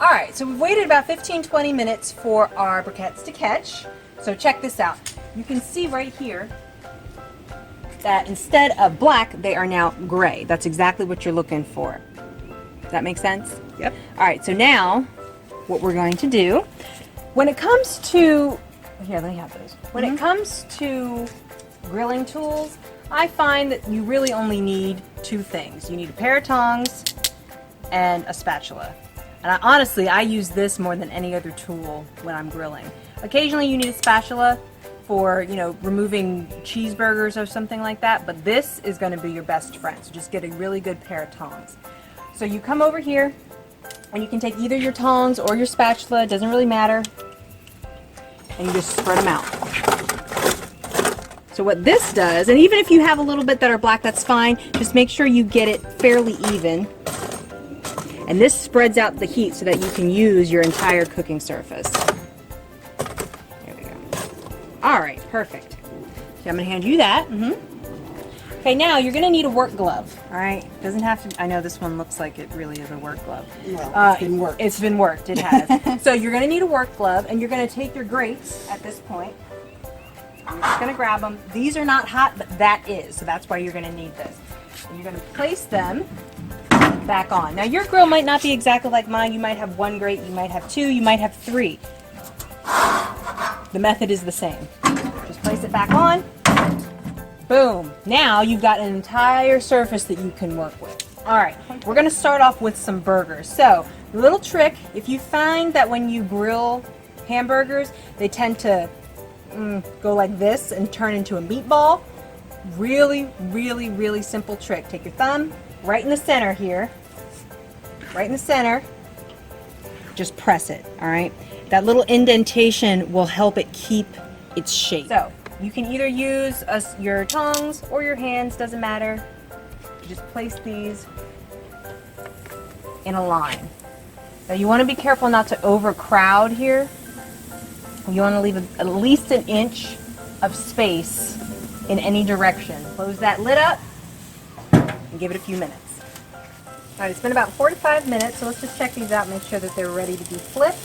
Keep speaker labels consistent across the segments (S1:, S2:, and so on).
S1: All right, so we've waited about 15-20 minutes for our briquettes to catch. So check this out. You can see right here that instead of black, they are now gray. That's exactly what you're looking for. Does that make sense?
S2: Yep.
S1: All right, so now what we're going to do, when it comes to, here, let me have those. When it comes to grilling tools, I find that you really only need two things. You need a pair of tongs and a spatula. And honestly, I use this more than any other tool when I'm grilling. Occasionally you need a spatula for, you know, removing cheeseburgers or something like that, but this is going to be your best friend. So just get a really good pair of tongs. So you come over here and you can take either your tongs or your spatula, it doesn't really matter, and you just spread them out. So what this does, and even if you have a little bit that are black, that's fine, just make sure you get it fairly even. And this spreads out the heat so that you can use your entire cooking surface. There we go. All right, perfect. So I'm gonna hand you that. Okay, now you're gonna need a work glove. All right, doesn't have to. I know this one looks like it really is a work glove.
S2: Well, it's been worked.
S1: It's been worked. It has. So you're gonna need a work glove, and you're gonna take your grates at this point. I'm just gonna grab them. These are not hot, but that is. So that's why you're gonna need this. And you're gonna place them back on. Now your grill might not be exactly like mine. You might have one grate, you might have two, you might have three. The method is the same. Just place it back on. Boom. Now you've got an entire surface that you can work with. All right, we're gonna start off with some burgers. So, the little trick, if you find that when you grill hamburgers, they tend to go like this and turn into a meatball, really, really, really simple trick. Take your thumb, right in the center here, right in the center, just press it, all right? That little indentation will help it keep its shape. So, you can either use your tongs or your hands, doesn't matter. You just place these in a line. Now you want to be careful not to overcrowd here. You want to leave at least an inch of space in any direction. Close that lid up and give it a few minutes. All right, it's been about 4 to 5 minutes, so let's just check these out and make sure that they're ready to be flipped.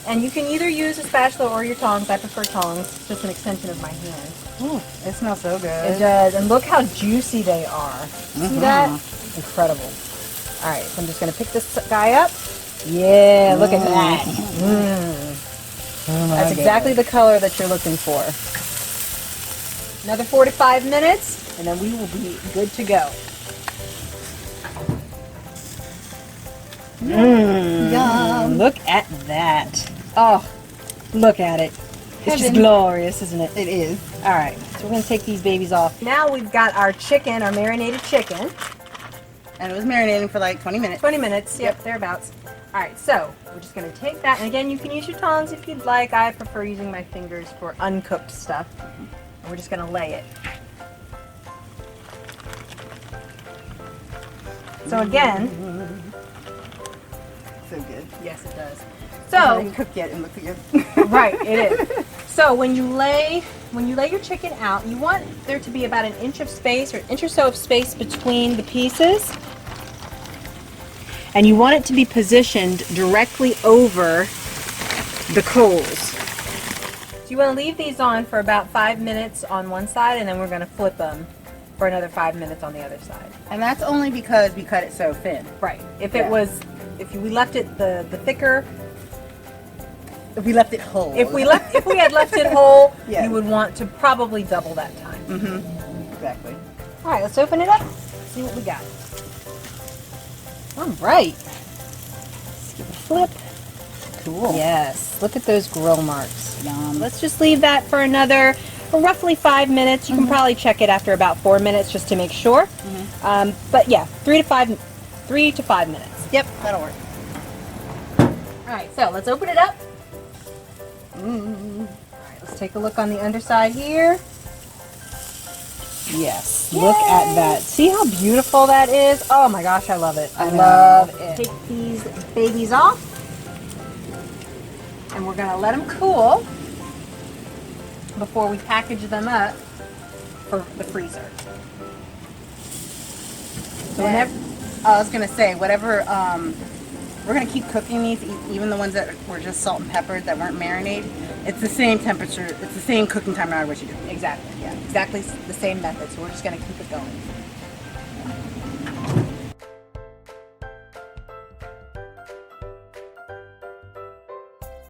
S1: And you can either use a spatula or your tongs. I prefer tongs. It's just an extension of my hand.
S2: Ooh, it smells so good.
S1: It does. And look how juicy they are. See that? Incredible. All right, so I'm just going to pick this guy up. Yeah, look at that.
S2: Oh,
S1: that's exactly the color that you're looking for. Another 4 to 5 minutes, and then we will be good to go.
S2: Yum.
S1: Look at that. Oh, look at it. It's just glorious, isn't it?
S2: It is.
S1: All right, so we're going to take these babies off. Now we've got our chicken, our marinated chicken.
S2: And it was marinating for like 20 minutes.
S1: 20 minutes, yep, thereabouts. All right, so we're just going to take that. And again, you can use your tongs if you'd like. I prefer using my fingers for uncooked stuff. And we're just going to lay it. So again,
S2: So good.
S1: yes, it does.
S2: I
S1: So
S2: haven't cooked yet and look good.
S1: right, it is. So when you lay your chicken out, you want there to be about an inch of space or an inch or so of space between the pieces. And you want it to be positioned directly over the coals. So you want to leave these on for about 5 minutes on one side, and then we're going to flip them for another 5 minutes on the other side.
S2: And that's only because we cut it so thin.
S1: Right. If we left it the thicker,
S2: If we left it whole.
S1: if we had left it whole,
S2: Yes.
S1: you would want to probably double that time.
S2: Exactly.
S1: All right, let's open it up. See what we got. All right. Let's give it a flip.
S2: Cool.
S1: Yes. Look at those grill marks.
S2: Yum.
S1: Let's just leave that for another roughly 5 minutes. You can probably check it after about 4 minutes just to make sure. But yeah, 3 to 5 minutes.
S2: Yep, that'll work.
S1: All right, so let's open it up. All right, let's take a look on the underside here. Yes, look at that. See how beautiful that is? Oh my gosh, I love it. I love it. Take these babies off, and we're gonna let them cool before we package them up for the freezer. So
S2: I was gonna say whatever We're gonna keep cooking these, even the ones that were just salt and pepper that weren't marinated. It's the same temperature. It's the same cooking time no matter what you do.
S1: Exactly. Yeah. Exactly the same method. So we're just gonna keep it going.